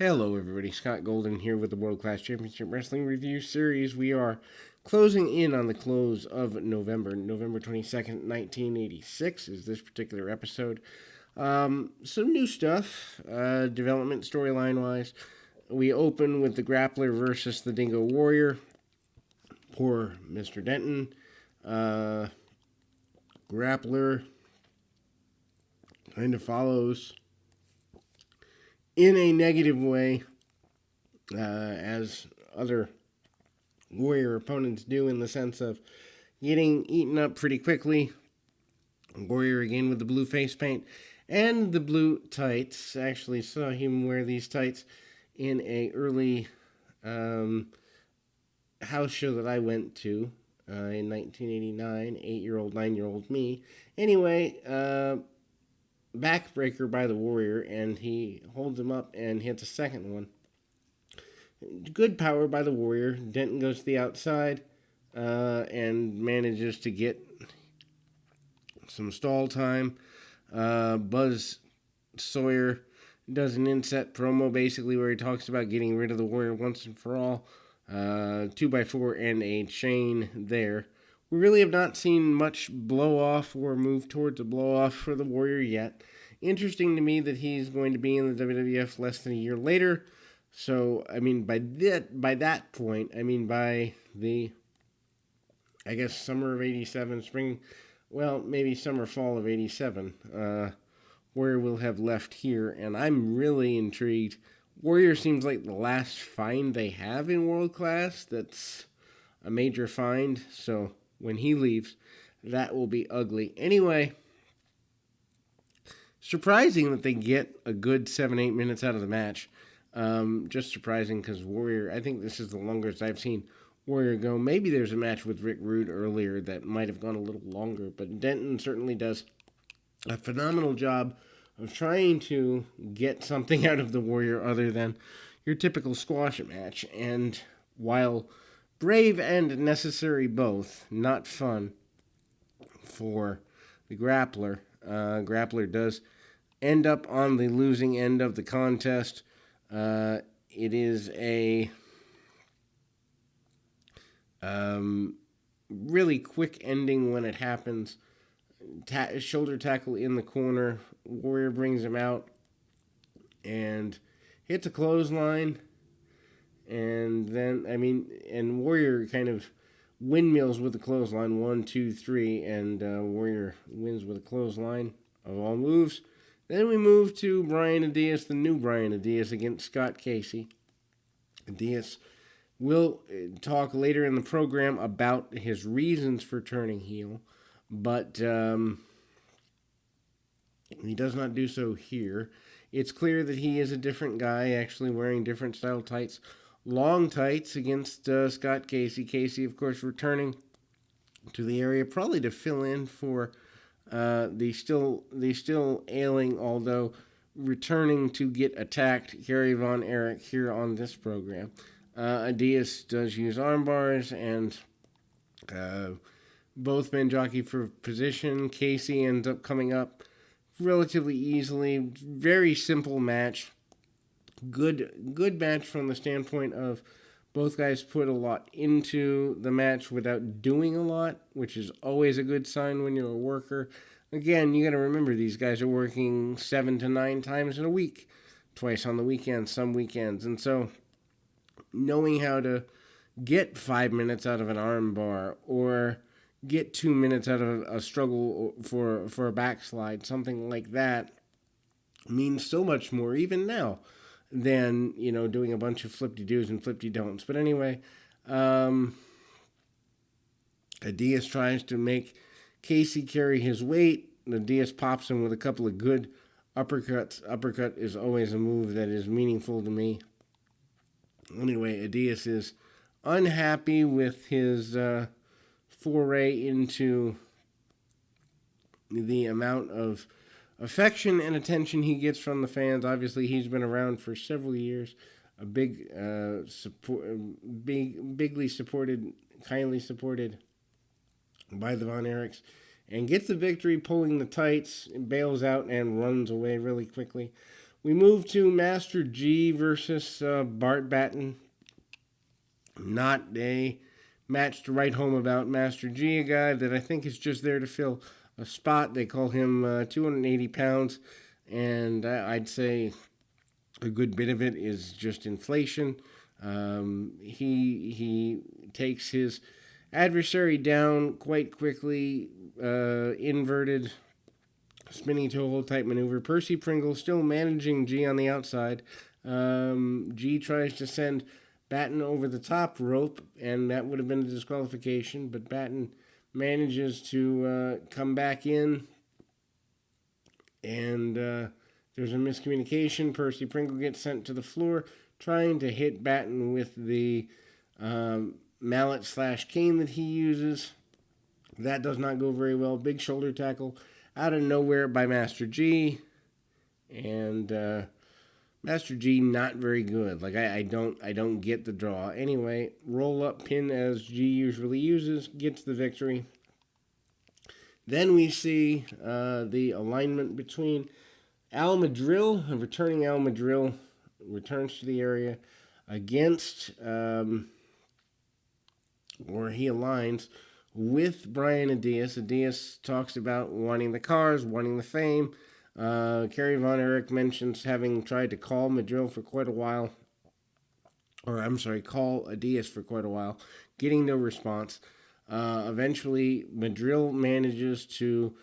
Hello, everybody. Scott Golden here with the World Class Championship Wrestling Review Series. We are closing in on the close of November. November 22nd, 1986 is this particular episode. Some new stuff, development storyline-wise. We open with the Grappler versus the Dingo Warrior. Poor Mr. Denton. Grappler kind of follows in a negative way, as other Warrior opponents do, in the sense of getting eaten up pretty quickly. Warrior again with the blue face paint and the blue tights. Actually saw him wear these tights in a early house show that I went to in 1989. 8-year-old, 9-year-old me. Anyway, backbreaker by the Warrior, and he holds him up and hits a second one. Good power by the Warrior. Denton goes to the outside and manages to get some stall time. Buzz Sawyer does an inset promo basically where he talks about getting rid of the Warrior once and for all. 2x4 and a chain there. We really have not seen much blow-off or move towards a blow-off for the Warrior yet. Interesting to me that he's going to be in the WWF less than a year later. So, I mean, by that point, by the, I guess, summer of 87, spring, well, maybe summer, fall of 87, Warrior will have left here, and I'm really intrigued. Warrior seems like the last find they have in World Class that's a major find, so when he leaves, that will be ugly. Anyway, surprising that they get a good 7-8 minutes out of the match. Just surprising because Warrior, I think this is the longest I've seen Warrior go. Maybe there's a match with Rick Rude earlier that might have gone a little longer, but Denton certainly does a phenomenal job of trying to get something out of the Warrior other than your typical squash match. And while brave and necessary both, not fun for the Grappler. Grappler does end up on the losing end of the contest. It is a really quick ending when it happens. Shoulder tackle in the corner. Warrior brings him out and hits a clothesline. And then, and Warrior kind of windmills with the clothesline, 1, 2, 3, and Warrior wins with a clothesline of all moves. Then we move to Brian Adias, the new Brian Adias, against Scott Casey. Adias will talk later in the program about his reasons for turning heel, but he does not do so here. It's clear that he is a different guy, actually wearing different style tights. Long tights against Scott Casey. Casey, of course, returning to the area, probably to fill in for the still ailing, although returning to get attacked, Gary Von Erich here on this program. Adias does use arm bars, and both men jockey for position. Casey ends up coming up relatively easily. Very simple match. Good match from the standpoint of both guys put a lot into the match without doing a lot, which is always a good sign when you're a worker. Again, you got to remember these guys are working 7 to 9 times in a week, twice on the weekend, some weekends, and so knowing how to get 5 minutes out of an arm bar or get 2 minutes out of a struggle for a backslide, something like that, means so much more even now than, doing a bunch of flip-de-doos and flip-de-don'ts. But anyway, Adias tries to make Casey carry his weight. Adias pops him with a couple of good uppercuts. Uppercut is always a move that is meaningful to me. Anyway, Adias is unhappy with his foray into the amount of affection and attention he gets from the fans. Obviously, he's been around for several years. A bigly supported, kindly supported by the Von Erichs, and gets the victory, pulling the tights, bails out, and runs away really quickly. We move to Master G versus Bart Batten. Not a match to write home about. Master G, a guy that I think is just there to fill a spot. They call him 280 pounds, and I'd say a good bit of it is just inflation. He takes his adversary down quite quickly, inverted spinning toe hold type maneuver. Percy Pringle still managing G on the outside. G tries to send Batten over the top rope, and that would have been a disqualification, but Batten manages to come back in, and there's a miscommunication. Percy Pringle gets sent to the floor, trying to hit Batten with the mallet / cane that he uses. That does not go very well. Big shoulder tackle out of nowhere by Master G, and Master G not very good. Like I don't get the draw. Anyway, roll up pin as G usually uses, gets the victory. Then we see the alignment between Al Madril, a returning Al Madril, returns to the area against, or he aligns with Brian Adias. Adias talks about wanting the cars, wanting the fame. Kerry Von Erich mentions having tried to call Madril for quite a while. Call Adias for quite a while, getting no response. Eventually, Madril manages to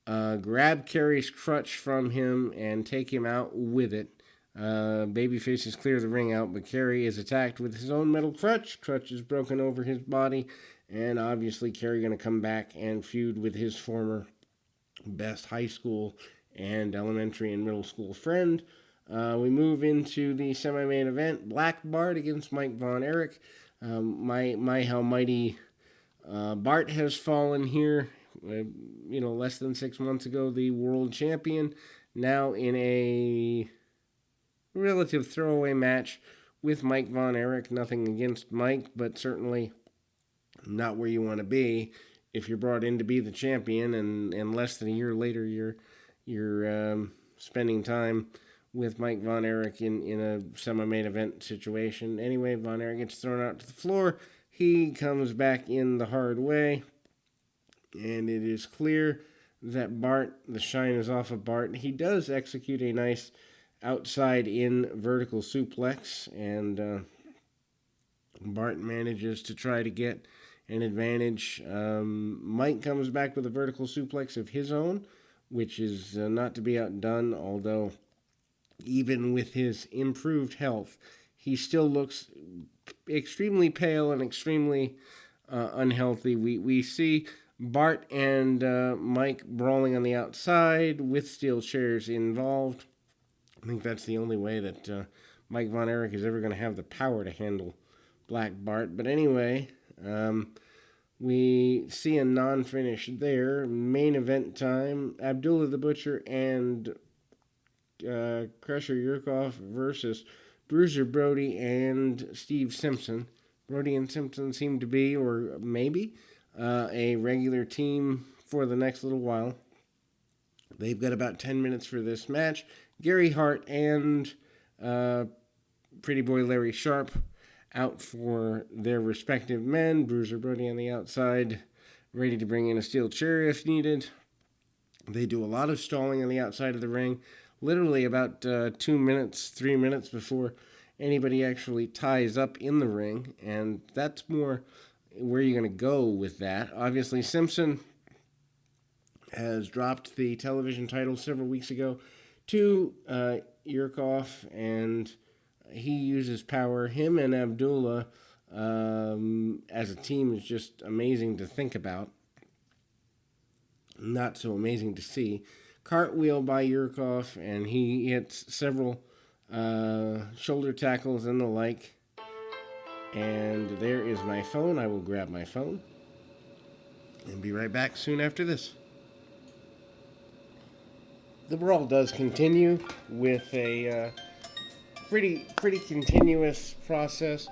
grab Kerry's crutch from him and take him out with it. Babyface is clear the ring out, but Kerry is attacked with his own metal crutch. Crutch is broken over his body, and obviously Kerry going to come back and feud with his former best high school and elementary and middle school friend. We move into the semi-main event. Black Bart against Mike Von Erich. My how mighty Bart has fallen here. Less than 6 months ago, the world champion. Now in a relative throwaway match with Mike Von Erich. Nothing against Mike, but certainly not where you want to be if you're brought in to be the champion, and less than a year later you're spending time with Mike Von Erich in a semi-main event situation. Anyway, Von Erich gets thrown out to the floor. He comes back in the hard way, and it is clear that the shine is off of Bart. He does execute a nice outside-in vertical suplex, and Bart manages to try to get an advantage. Mike comes back with a vertical suplex of his own, which is not to be outdone, although even with his improved health, he still looks extremely pale and extremely unhealthy. We see Bart and Mike brawling on the outside with steel chairs involved. I think that's the only way that Mike Von Erich is ever going to have the power to handle Black Bart. But anyway, we see a non-finish there. Main event time. Abdullah the Butcher and Crusher Yurkov versus Bruiser Brody and Steve Simpson. Brody and Simpson seem to be, or maybe, a regular team for the next little while. They've got about 10 minutes for this match. Gary Hart and Pretty Boy Larry Sharp out for their respective men. Bruiser Brody on the outside, ready to bring in a steel chair if needed. They do a lot of stalling on the outside of the ring, literally about 3 minutes before anybody actually ties up in the ring, and that's more where you're going to go with that. Obviously, Simpson has dropped the television title several weeks ago to Yurkov, and he uses power. Him and Abdullah as a team is just amazing to think about. Not so amazing to see. Cartwheel by Yurkov, and he hits several shoulder tackles and the like. And there is my phone. I will grab my phone and be right back soon after this. The brawl does continue with a pretty continuous process.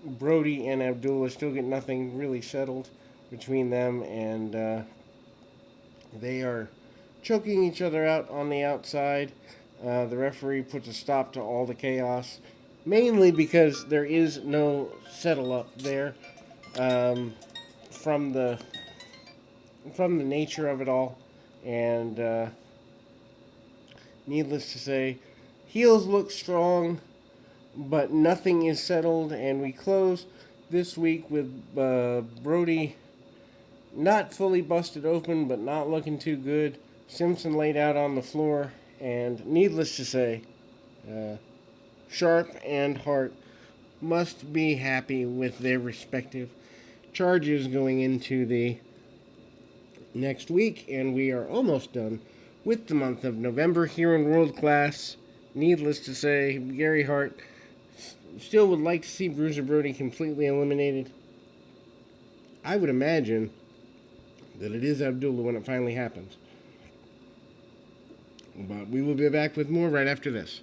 Brody and Abdullah still get nothing really settled between them, and they are choking each other out on the outside. The referee puts a stop to all the chaos, mainly because there is no settle up there um, from the nature of it all, and needless to say, heels look strong, but nothing is settled, and we close this week with Brody not fully busted open, but not looking too good. Simpson laid out on the floor, and needless to say, uh, Sharp and Hart must be happy with their respective charges going into the next week, and we are almost done with the month of November here in World Class. Needless to say, Gary Hart still would like to see Bruiser Brody completely eliminated. I would imagine that it is Abdullah when it finally happens. But we will be back with more right after this.